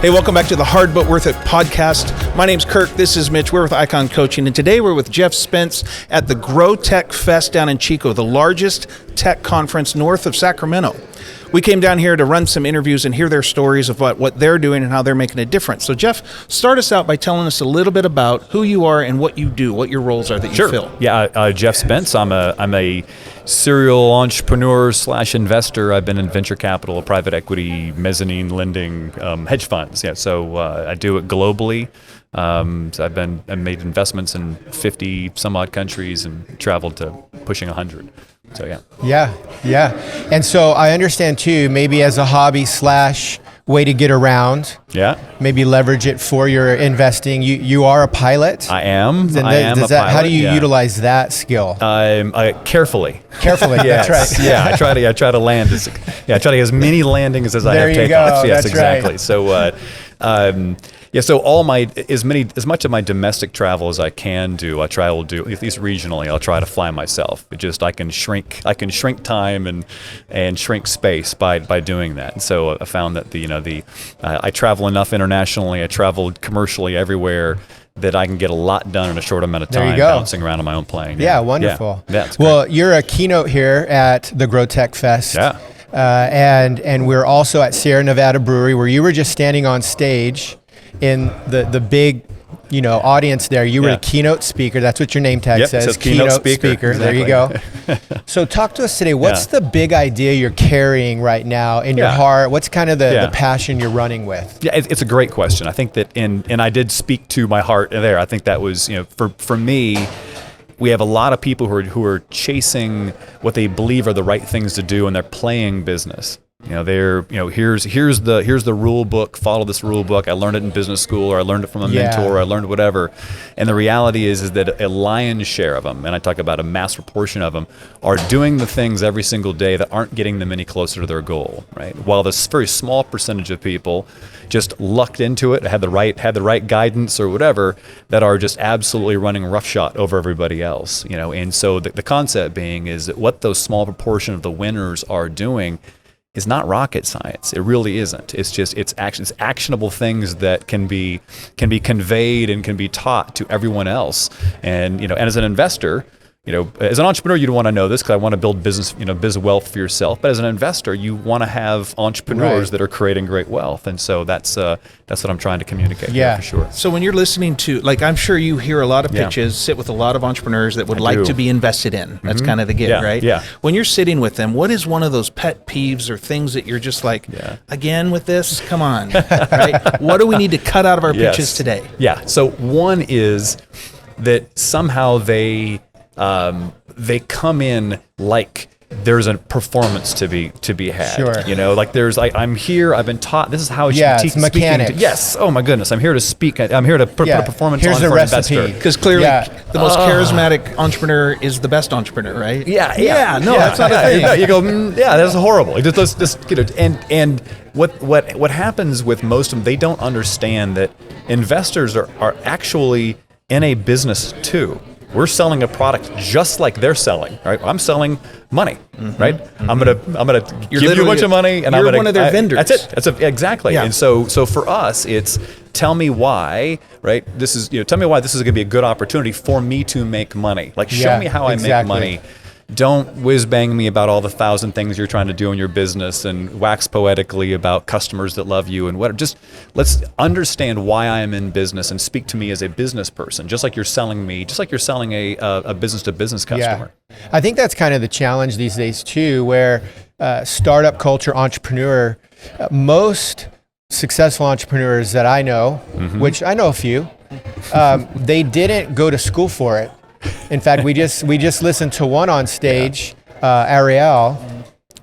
Hey, welcome back to the Hard But Worth It podcast. My name's Kirk. This is Mitch. We're with Icon Coaching, and today we're with Jeff Spence at the GrowTECH FEST down in Chico, the largest tech conference north of Sacramento. We came down here to run some interviews and hear their stories about what they're doing and how they're making a difference. So, Jeff, start us out by telling us a little bit about who you are and what you do, what your roles are that you fill. Yeah, Jeff Spence. I'm a serial entrepreneur / investor. I've been in venture capital, private equity, mezzanine lending, hedge funds. Yeah, so I do it globally. So I've made investments in 50 some odd countries and traveled to pushing 100. So yeah. And so I understand too, maybe as a hobby / way to get around. Yeah. Maybe leverage it for your investing. You are a pilot. I am a pilot. How do you utilize that skill? Carefully. Yes. That's right. Yeah. I try to land. I try to get as many landings as I have takeoffs. Yes, that's exactly. Right. So. So as much of my domestic travel as I can do, I will do, at least regionally, I'll try to fly myself. It just I can shrink time and shrink space by doing that. And so I found that I travel enough internationally, I travel commercially everywhere, that I can get a lot done in a short amount of time bouncing around on my own plane. Yeah, wonderful. Yeah, well, you're a keynote here at the GrowTECH Fest. Yeah. And we're also at Sierra Nevada Brewery, where you were just standing on stage in the big, audience there. You were a keynote speaker. That's what your name tag says. It says keynote speaker. Exactly. There you go. So talk to us today. What's the big idea you're carrying right now in your heart? What's kind of the passion you're running with? Yeah, it's a great question. I think that, and I did speak to my heart there. I think that was, for me, we have a lot of people who are chasing what they believe are the right things to do, and they're playing business. Here's the rule book. Follow this rule book. I learned it in business school, or I learned it from a mentor, or I learned whatever. And the reality is that a lion's share of them, and I talk about a mass proportion of them, are doing the things every single day that aren't getting them any closer to their goal. Right. While this very small percentage of people just lucked into it, had the right guidance or whatever, that are just absolutely running roughshod over everybody else. And so the concept being is that what those small proportion of the winners are doing is not rocket science. It really isn't. It's just it's actionable things that can be conveyed and can be taught to everyone else. And and as an investor, as an entrepreneur, you don't want to know this because I want to build business, biz wealth for yourself. But as an investor, you want to have entrepreneurs that are creating great wealth, and so that's what I'm trying to communicate. Here for sure. So when you're listening to, I'm sure you hear a lot of pitches, sit with a lot of entrepreneurs that would like to be invested in. That's kind of the gig, right? Yeah. When you're sitting with them, what is one of those pet peeves or things that you're just like, again with this? Come on, right? What do we need to cut out of our pitches today? Yeah. So one is that somehow they come in like there's a performance to be had. Sure. I'm here, I've been taught, this is how it should be it's mechanics. Yes. Oh my goodness. I'm here to speak. I'm here to put a performance Here's on the for recipe. an investor. Because clearly the most charismatic entrepreneur is the best entrepreneur, right? No, that's not a thing. You go, that's horrible. And what happens with most of them, they don't understand that investors are actually in a business too. We're selling a product just like they're selling, right? I'm selling money, right? I'm gonna give you a bunch of money, and you're one of their vendors. That's it. Exactly. Yeah. And so for us, it's tell me why, right? This is tell me why this is going to be a good opportunity for me to make money. Show me how I make money. Don't whiz bang me about all the 1,000 things you're trying to do in your business and wax poetically about customers that love you and whatever. Just let's understand why I am in business and speak to me as a business person, just like you're selling me, just like you're selling a business to business customer. Yeah. I think that's kind of the challenge these days too, where startup culture, entrepreneur, most successful entrepreneurs that I know, which I know a few, they didn't go to school for it. In fact, we just listened to one on stage, Ariel,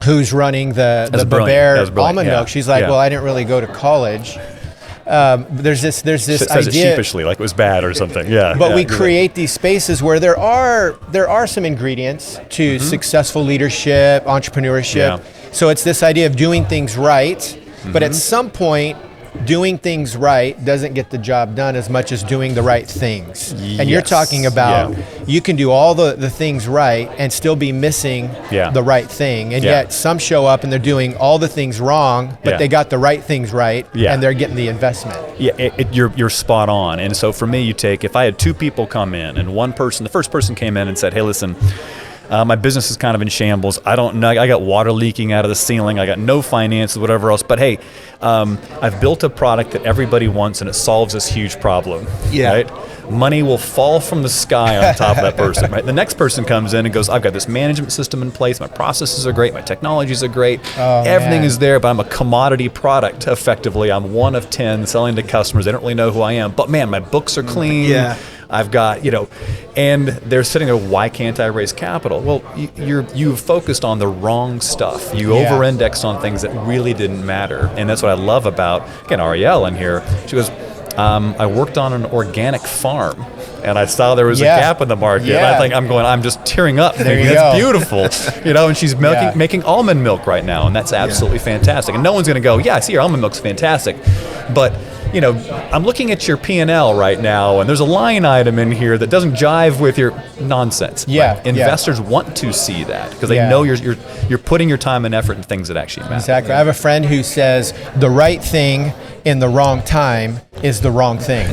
who's running the Bavaire almond milk. She's like, well, I didn't really go to college. There's this says idea, it sheepishly, like it was bad or something. But we create these spaces where there are some ingredients to successful leadership, entrepreneurship. So it's this idea of doing things right, but at some point doing things right doesn't get the job done as much as doing the right things. And you're talking about you can do all the things right and still be missing the right thing. And yet some show up and they're doing all the things wrong, but they got the right things right and they're getting the investment. You're spot on. And so for me, if I had two people come in and the first person came in and said, hey, listen, my business is kind of in shambles. I don't know. I got water leaking out of the ceiling. I got no finances, whatever else. But hey, I've built a product that everybody wants, and it solves this huge problem. Right? Money will fall from the sky on top of that person. Right? The next person comes in and goes, I've got this management system in place. My processes are great. My technologies are great. Everything is there, but I'm a commodity product. Effectively, I'm one of 10 selling to customers. They don't really know who I am. But man, my books are clean. I've got, and they're sitting there, why can't I raise capital? Well, you've focused on the wrong stuff. You over-indexed on things that really didn't matter. And that's what I love about, again, Arielle in here. She goes, I worked on an organic farm and I saw there was a gap in the market. And I think I'm just tearing up. That's beautiful. And she's making almond milk right now. And that's absolutely fantastic. And no one's going to go, I see your almond milk's fantastic. But I'm looking at your P&L right now, and there's a line item in here that doesn't jive with your nonsense. Right? Investors want to see that because they know you're putting your time and effort in things that actually matter. Exactly. I have a friend who says the right thing in the wrong time is the wrong thing.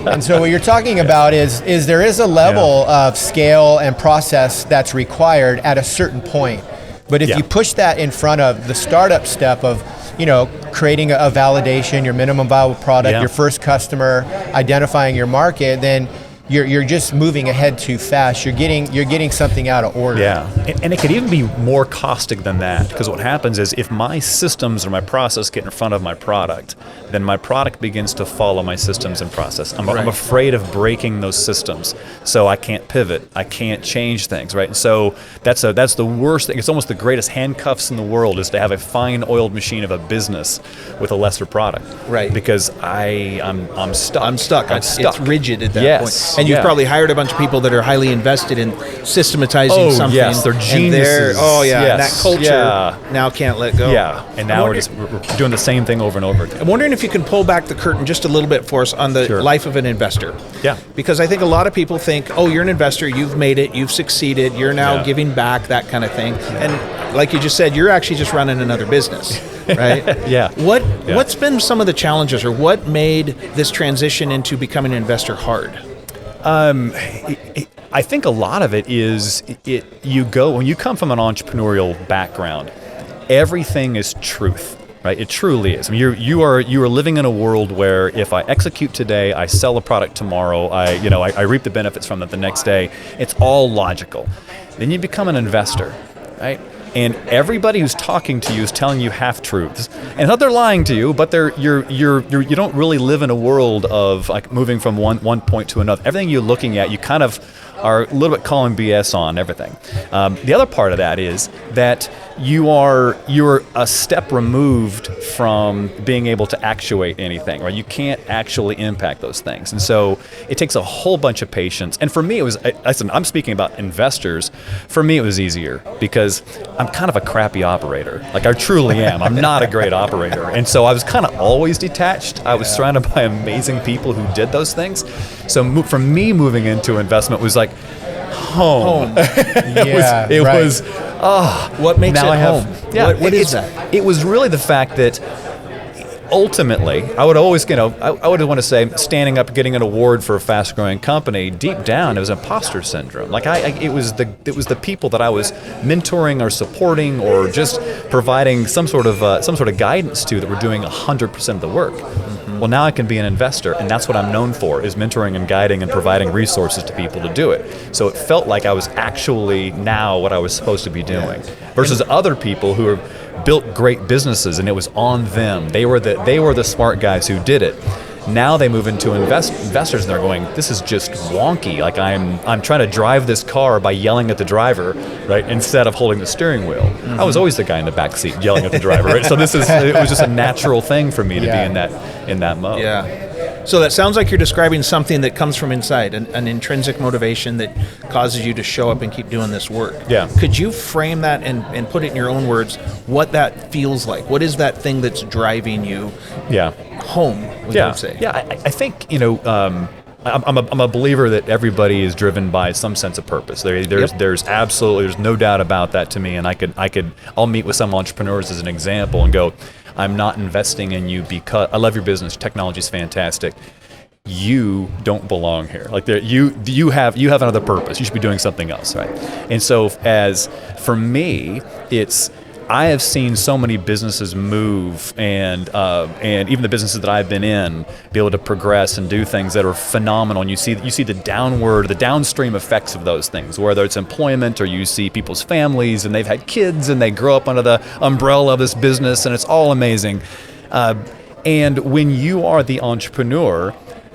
And so what you're talking about is there is a level of scale and process that's required at a certain point. But if you push that in front of the startup step of creating a validation, your minimum viable product, your first customer, identifying your market, then you're just moving ahead too fast. You're getting something out of order. And it could even be more caustic than that, because what happens is if my systems or my process get in front of my product, then my product begins to follow my systems and process. I'm afraid of breaking those systems, so I can't pivot. I can't change things, right? And so that's the worst thing. It's almost the greatest handcuffs in the world is to have a fine oiled machine of a business with a lesser product, right? Because I'm stuck. It's rigid at that point. And you've probably hired a bunch of people that are highly invested in systematizing something. Yes, they're geniuses. And that culture now can't let go. And now we're doing the same thing over and over again. I'm wondering if you can pull back the curtain just a little bit for us on the life of an investor. Because I think a lot of people think, you're an investor, you've made it, you've succeeded, you're now giving back, that kind of thing. And like you just said, you're actually just running another business. Right? What's been some of the challenges, or what made this transition into becoming an investor hard? I think a lot of it is when you come from an entrepreneurial background, everything is truth, right? It truly is. I mean, you are living in a world where if I execute today, I sell a product tomorrow, I reap the benefits from it the next day. It's all logical. Then you become an investor, right? And everybody who's talking to you is telling you half truths, and not they're lying to you, but you don't really live in a world of like moving from one point to another. Everything you're looking at, you kind of are a little bit calling BS on everything. The other part of that is that you're a step removed from being able to actuate anything, right? You can't actually impact those things. And so it takes a whole bunch of patience. And for me, it was, listen, I'm speaking about investors. For me, it was easier because I'm kind of a crappy operator. Like I truly am. I'm not a great operator. And so I was kind of always detached. I was surrounded by amazing people who did those things. So for me, moving into investment was like home. It was what makes it home? What is that? It was really the fact that ultimately, I would always, I would want to say, standing up, getting an award for a fast-growing company. Deep down, it was imposter syndrome. Like it was the people that I was mentoring or supporting or just providing some sort of guidance to that were doing 100% of the work. Well, now I can be an investor, and that's what I'm known for, is mentoring and guiding and providing resources to people to do it. So it felt like I was actually now what I was supposed to be doing, versus other people who have built great businesses, and it was on them. They were the smart guys who did it. Now they move into investors, and they're going, this is just wonky. Like I'm trying to drive this car by yelling at the driver, right, instead of holding the steering wheel. I was always the guy in the back seat yelling at the driver, right? So it was just a natural thing for me to be in that mode. So that sounds like you're describing something that comes from inside, an intrinsic motivation that causes you to show up and keep doing this work. Yeah. Could you frame that and put it in your own words, what that feels like? What is that thing that's driving you home, I would say? Yeah, I think, I'm a believer that everybody is driven by some sense of purpose. There's absolutely, there's no doubt about that to me. And I'll meet with some entrepreneurs as an example and go, I'm not investing in you because I love your business. Technology's fantastic. You don't belong here. Like you have another purpose. You should be doing something else, right? And so as for me, I have seen so many businesses move and even the businesses that I've been in be able to progress and do things that are phenomenal. And you see the downstream effects of those things, whether it's employment or you see people's families and they've had kids and they grow up under the umbrella of this business and it's all amazing. And when you are the entrepreneur,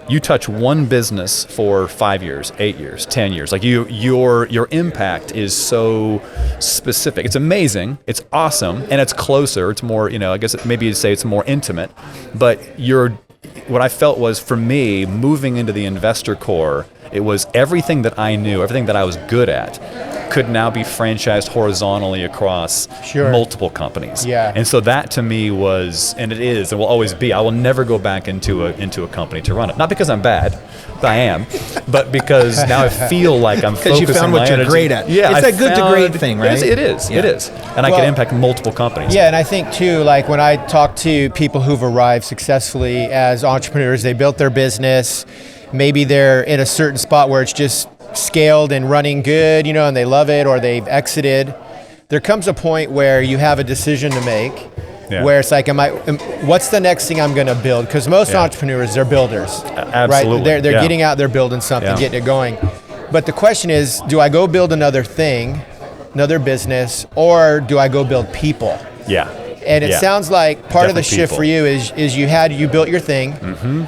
you touch one business for 5 years, 8 years, 10 years. Like your impact is so specific. It's amazing. It's awesome, and it's closer. It's more, I guess maybe you'd say it's more intimate. But what I felt was, for me, moving into the investor core, it was everything that I knew, everything that I was good at, could now be franchised horizontally across multiple companies. Yeah. And so that to me was, and it is, and will always be, I will never go back into a company to run it. Not because I'm bad, I am, but because now I feel like I'm focusing my energy. Because you found what you're great at. Yeah, it's that good to great thing, right? It is. And I can impact multiple companies. Yeah, and I think too, like when I talk to people who've arrived successfully as entrepreneurs, they built their business, maybe they're in a certain spot where it's just scaled and running good, and they love it, or they've exited. There comes a point where you have a decision to make, where it's like, what's the next thing I'm going to build? Because most entrepreneurs, they're builders, absolutely. Right? They're getting out there, building something, getting it going. But the question is, do I go build another thing, another business, or do I go build people? Yeah. And it sounds like part of the shift people. for you is you built your thing,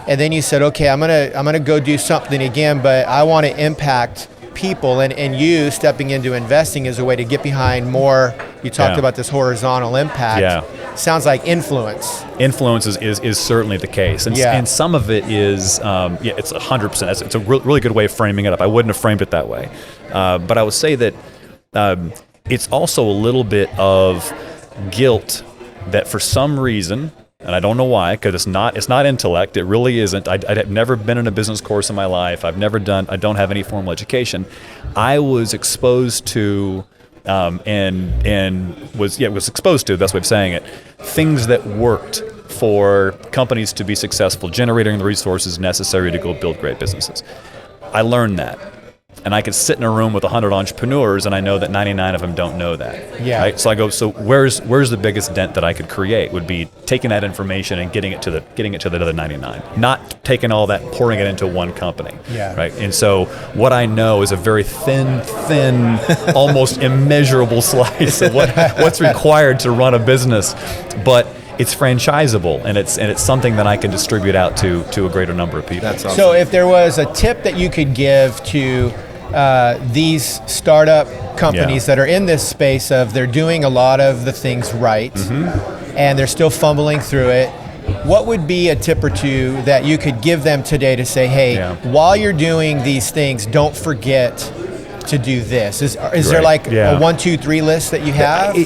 and then you said, okay, I'm gonna go do something again, but I want to impact people, and you stepping into investing is a way to get behind more. You talked about this horizontal impact. Yeah. Sounds like influence. Influence is certainly the case, and some of it is it's 100%. It's a really good way of framing it up. I wouldn't have framed it that way, but I would say that it's also a little bit of guilt that for some reason, and I don't know why, because it's not intellect, it really isn't. I've never been in a business course in my life. I don't have any formal education. I was exposed to, was exposed to, that's way of saying it, things that worked for companies to be successful, generating the resources necessary to go build great businesses. I learned that. And I could sit in a room with 100 entrepreneurs, and I know that 99 of them don't know that. Yeah. Right? So I go, so where's the biggest dent that I could create? Would be taking that information and getting it to the other 99. Not taking all that, pouring it into one company. Yeah. Right. And so what I know is a very thin, almost immeasurable slice of what's required to run a business, but it's franchisable, and it's something that I can distribute out to a greater number of people. That's awesome. So if there was a tip that you could give to these startup companies that are in this space of they're doing a lot of the things right, and they're still fumbling through it, what would be a tip or two that you could give them today to say, hey, while you're doing these things, don't forget to do this? Is there like a 1, 2, 3 list that you have?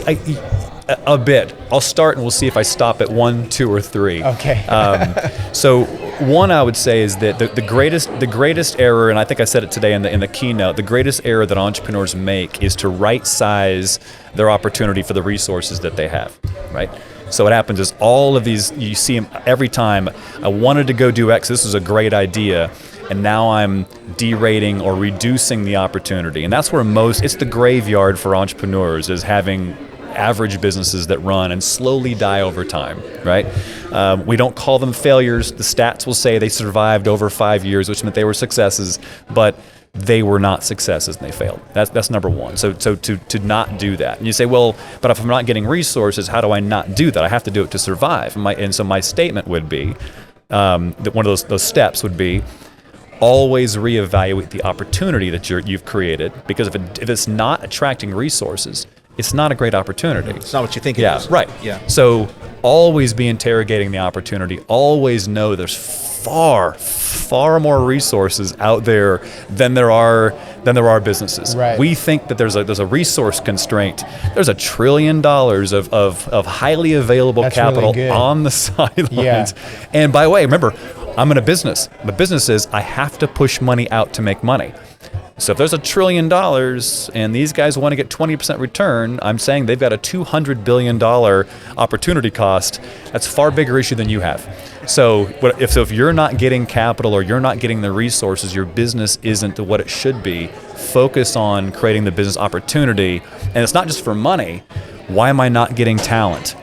A bit. I'll start and we'll see if I stop at 1, 2, or 3. Okay. So one I would say is that the greatest error, and I think I said it today in the keynote, the greatest error that entrepreneurs make is to right size their opportunity for the resources that they have, right? So what happens is all of these, you see them every time. I wanted to go do X, this was a great idea, and now I'm derating or reducing the opportunity. And that's where it's the graveyard for entrepreneurs, is having average businesses that run and slowly die over time, right? We don't call them failures. The stats will say they survived over 5 years, which meant they were successes, but they were not successes and they failed. That's number one. So to not do that. And you say, well, but if I'm not getting resources, how do I not do that? I have to do it to survive. And so my statement would be, that one of those steps would be, always reevaluate the opportunity that you've created, because if it's not attracting resources, it's not a great opportunity. It's not what you think it is. Right. Yeah. So always be interrogating the opportunity. Always know there's far more resources out there than there are businesses. Right. We think that there's a resource constraint. There's $1 trillion of highly available That's capital really good. on the sidelines. Yeah. And by the way, remember, I'm in a business. My business is I have to push money out to make money. So if there's $1 trillion and these guys want to get 20% return, I'm saying they've got a $200 billion opportunity cost. That's a far bigger issue than you have. So if you're not getting capital or you're not getting the resources, your business isn't what it should be. Focus on creating the business opportunity. And it's not just for money. Why am I not getting talent?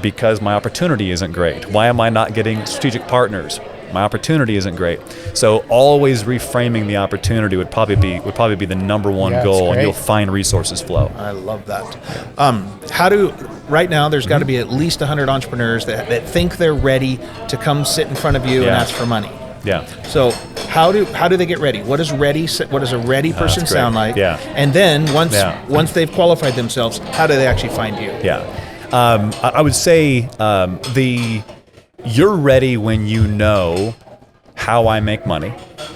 Because my opportunity isn't great. Why am I not getting strategic partners? My opportunity isn't great. So always reframing the opportunity would probably be the number one goal, and you'll find resources flow. I love that. Right now there's got to be at least 100 entrepreneurs that think they're ready to come sit in front of you and ask for money. Yeah. So how do they get ready? What does a ready person sound like? Yeah. And then once they've qualified themselves, how do they actually find you? Yeah. I would say you're ready when you know how I make money,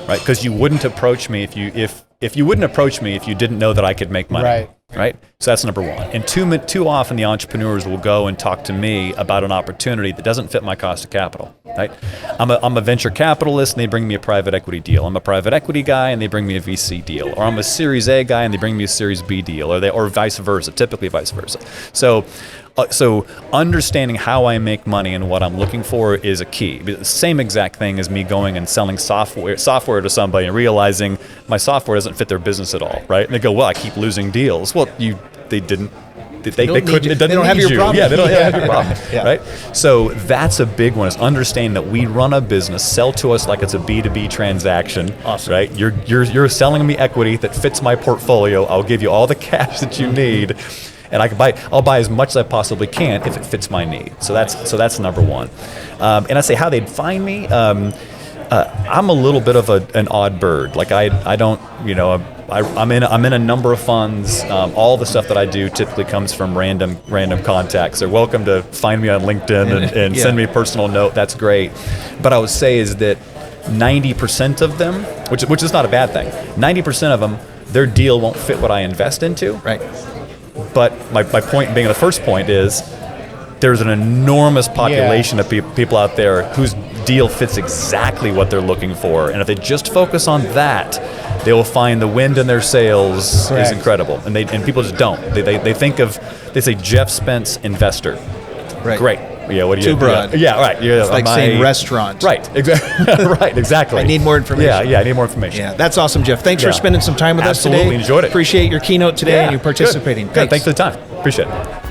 right? Because you wouldn't approach me if you wouldn't approach me if you didn't know that I could make money. Right? So that's number one. And too often the entrepreneurs will go and talk to me about an opportunity that doesn't fit my cost of capital. Right? I'm a venture capitalist and they bring me a private equity deal. I'm a private equity guy and they bring me a VC deal. Or I'm a Series A guy and they bring me a Series B deal. Or vice versa. Typically vice versa. So understanding how I make money and what I'm looking for is a key. The same exact thing as me going and selling software to somebody and realizing my software doesn't fit their business at all, right? And they go, well, I keep losing deals. Well, they couldn't. They don't have your problem. Yeah, they don't have your problem, right? So that's a big one, is understanding that we run a business, sell to us like it's a B2B transaction, right? You're selling me equity that fits my portfolio. I'll give you all the cash that you need. And I'll buy as much as I possibly can if it fits my need. So that's number one. And I say how they'd find me. I'm a little bit of an odd bird. Like I don't, I'm in a number of funds. All the stuff that I do typically comes from random contacts. They're welcome to find me on LinkedIn and send me a personal note. That's great. But I would say is that 90% of them, which is not a bad thing, 90% of them, their deal won't fit what I invest into. Right. But my point being, the first point is there's an enormous population of people out there whose deal fits exactly what they're looking for. And if they just focus on that, they will find the wind in their sails is incredible. And people just don't. They say Jeff Spence investor. Right. Great. Yeah, what do you? Too broad. Yeah, right. It's like saying restaurant. Right. Exactly. Right. Exactly. I need more information. Yeah. I need more information. Yeah, that's awesome, Jeff. Thanks for spending some time with us today. Absolutely enjoyed it. Appreciate your keynote today and you participating. Good. Thanks for the time. Appreciate it.